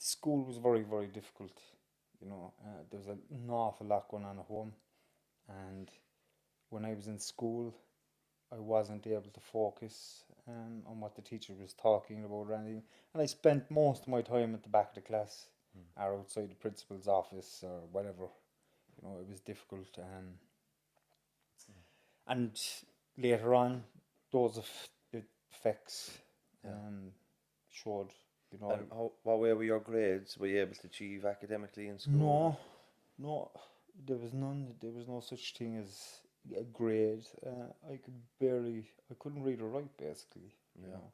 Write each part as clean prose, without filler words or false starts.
school was very, very difficult. There was an awful lot going on at home, and when I was in school, I wasn't able to focus on what the teacher was talking about or anything, and I spent most of my time at the back of the class Mm. or outside the principal's office or whatever. It was difficult, and later on, those effects Yeah. um, showed. And what were your grades? Were you able to achieve academically in school? No, no, there was none. There was no such thing as a grade. I couldn't read or write basically. You Yeah. know,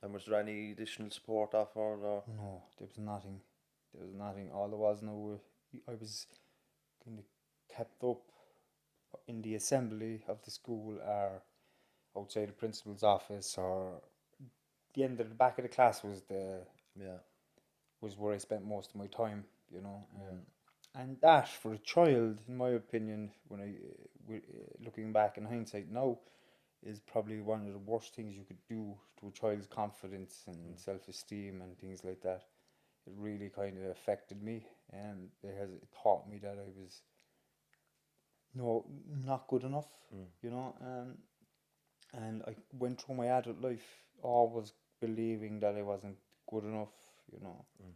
And was there any additional support offered? Or no, there was nothing. There was nothing. All there was no. I was kind of kept up in the assembly of the school or outside the principal's office or the end of the back of the class yeah, was where I spent most of my time. yeah, And that for a child, in my opinion, looking back in hindsight now, is probably one of the worst things you could do to a child's confidence and mm. self-esteem and things like that. It really kind of affected me, and it taught me that I was no not good enough, Mm. you know. And I went through my adult life always believing that I wasn't good enough, you know. Mm.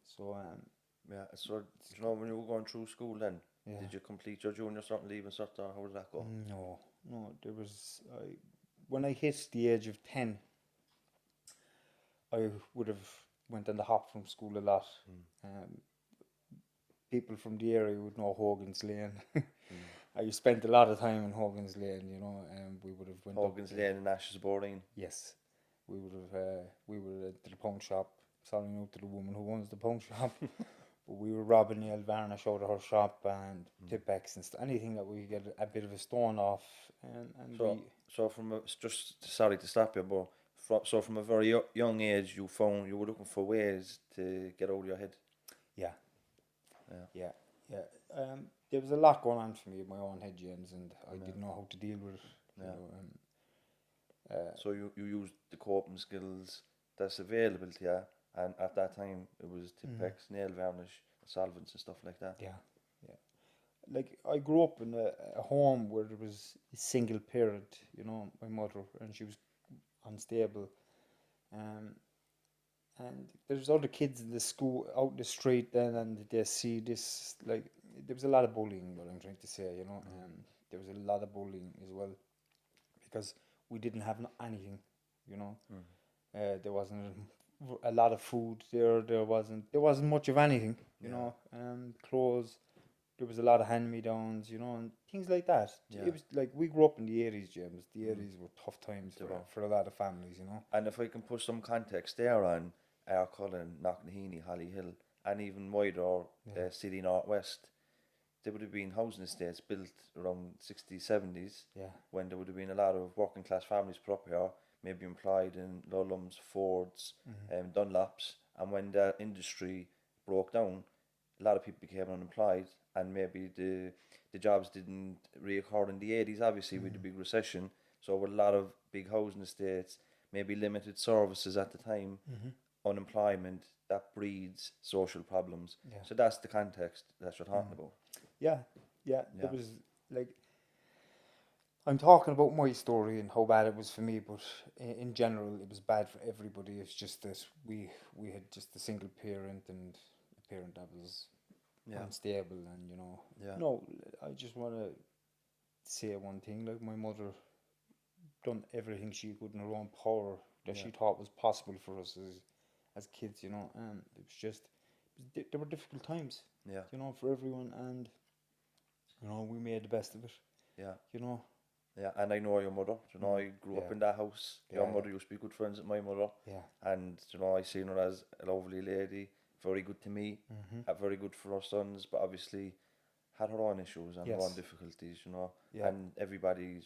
So Yeah. So, when you were going through school, then yeah, did you complete your junior cert and leaving cert, or how did that go? no, no. There was I when I hit the age of 10, I would have went on the hop from school a lot. Mm. Um, People from the area would know Hogan's Lane. Mm. I spent a lot of time in Hogan's Lane, and we would have went up Hogan's to Lane and Ash's Boarding. yes, we would have to the pawn shop. Sorry, out to the woman who owns the pawn shop, but we were robbing Neil Varnish out of her shop and Mm. Tipex and anything that we could get a bit of a stone off, and So, we just sorry to stop you, but from a very young age, you were looking for ways to get out of your head. yeah, Yeah, yeah, yeah. There was a lot going on for me in my own head, James, and I yeah, didn't know how to deal with it. You yeah. know, So you used the coping skills that's available to you, and at that time it was mm, Tipex, nail varnish, solvents and stuff like that. yeah, yeah. Like I grew up in a home where there was a single parent, my mother, and she was unstable. Um, and there's other kids in the school out in the street then, and they see this like there was a lot of bullying. What I'm trying to say, Mm. there was a lot of bullying as well because we didn't have anything, you know. Mm. There wasn't a lot of food there. There wasn't much of anything, Yeah, clothes. There was a lot of hand me downs, and things like that. yeah. It was like we grew up in the 80s, James. The Mm. 80s were tough times They for were. for a lot of families. And if I can put some context there on Cullen, Knocknaheeny, Hollyhill, and even wider Yeah. city northwest, there would have been housing estates built around 60s, 70s, Yeah. when there would have been a lot of working class families put up here, maybe employed in Lullums, Fords, Hmm. Dunlops, and when the industry broke down, a lot of people became unemployed, and maybe the jobs didn't reoccur in the 80s, obviously, with the Hmm. big recession. So, with a lot of big housing estates, maybe limited services at the time, Hmm. unemployment, that breeds social problems. Yeah. So, that's the context that you're talking Mm. about. Yeah. Yeah. There Yeah. was like I'm talking about my story and how bad it was for me, but in general, it was bad for everybody. It's just that we had just a single parent and a parent that was Yeah. unstable, and Yeah. no, I just want to say one thing. Like my mother done everything she could in her own power that Yeah. she thought was possible for us as kids. It was just there were difficult times, Yeah. for everyone, and we made the best of it. Yeah. You know. Yeah. And I know your mother. Mm. I grew up Yeah. in that house. Your Yeah. mother used to be good friends with my mother. Yeah. And, I seen her as a lovely lady, very good to me, Mm-hmm. very good for her sons, but obviously had her own issues and her own Yes. difficulties. Yeah. And everybody's,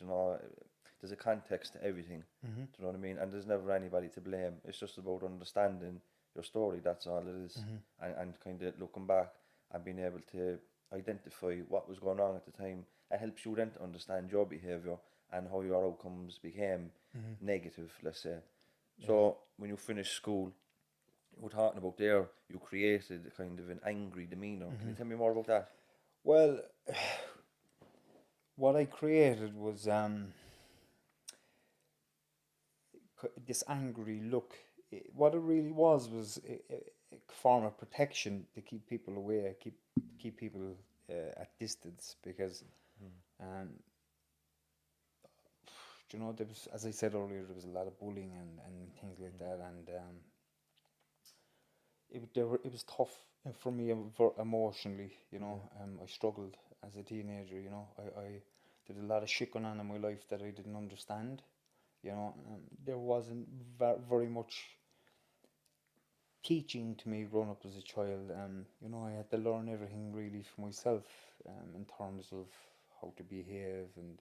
there's a context to everything. Mm-hmm. Do you know what I mean? And there's never anybody to blame. It's just about understanding your story. That's all it is. Mm-hmm. And kind of looking back and being able to identify what was going on at the time. It helps you then to understand your behaviour and how your outcomes became Mm-hmm. negative, let's say. Yeah. So when you finished school, we're talking about there, you created a kind of an angry demeanor. Can you tell me more about that? Well, what I created was this angry look. What it really was a form of protection to keep people away, keep people at distance because um, you know, there was, as I said earlier, there was a lot of bullying and things like that, and it was tough for me emotionally. You know, I struggled as a teenager. You know, I there was a lot of shit going on in my life that I didn't understand. You know, there wasn't very much teaching to me growing up as a child. You know, I had to learn everything really for myself in terms of how to behave and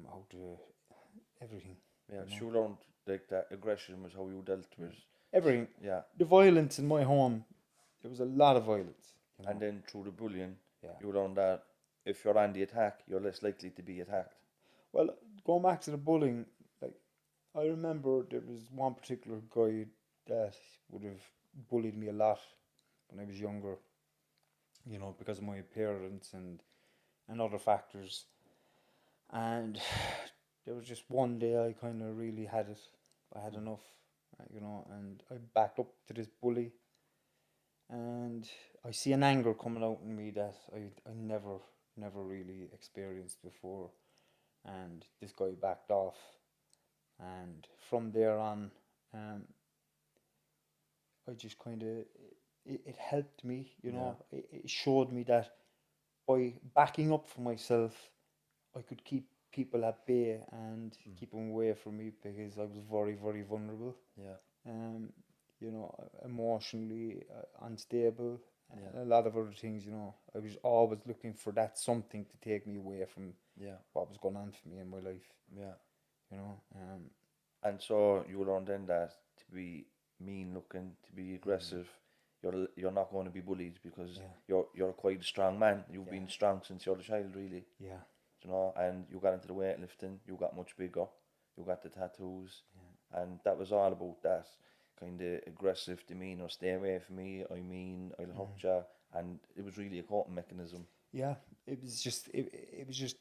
how to everything. Yeah, You know, so you learned like that aggression was how you dealt with. everything. Yeah, The violence in my home, there was a lot of violence. You and know, then through the bullying, yeah. you learned that if you're on the attack, you're less likely to be attacked. Well, going back to the bullying, like I remember there was one particular guy that would have bullied me a lot when I was younger. You know, because of my appearance and other factors. And there was just one day I kind of really had it. I had enough, you know, and I backed up to this bully, and I see an anger coming out in me that I never really experienced before. And this guy backed off, and from there on, um, I just kind of it helped me, you Yeah. know. It showed me that by backing up for myself, I could keep people at bay and keep them away from me because I was very vulnerable. Yeah. Um, you know, emotionally unstable, Yeah. and a lot of other things. You know, I was always looking for that something to take me away from Yeah. what was going on for me in my life. Yeah. You know, And so you learned then that to be mean looking, to be aggressive, you're not going to be bullied because yeah, you're quite a strong man. You've yeah, been strong since you're a child, really. yeah, You know, and you got into the weightlifting, you got much bigger, you got the tattoos, and that was all about that kind of aggressive demeanor. Stay away from me. I mean, I'll hurt you, and it was really a coping mechanism. yeah. It was just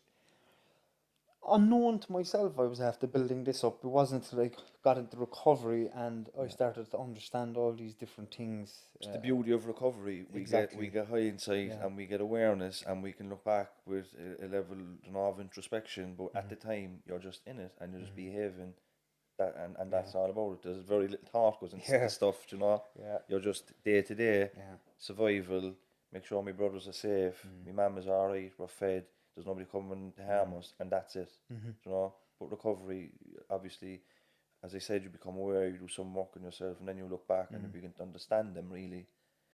unknown to myself. I was after building this up. It wasn't until I got into recovery and I Yeah. started to understand all these different things. It's the beauty of recovery. We Exactly. get hindsight Yeah. and we get awareness and we can look back with a level, you know, of introspection. But at the time, you're just in it and you're just behaving. That and Yeah. that's all about it. There's very little thought goes into the Yeah. stuff, you know. Yeah. You're just day to day Yeah. survival. Make sure my brothers are safe. My mum is alright. We're fed. There's nobody coming to harm us, and that's it. You know. But recovery, obviously, as I said, you become aware. You do some work on yourself, and then you look back and you begin to understand them really.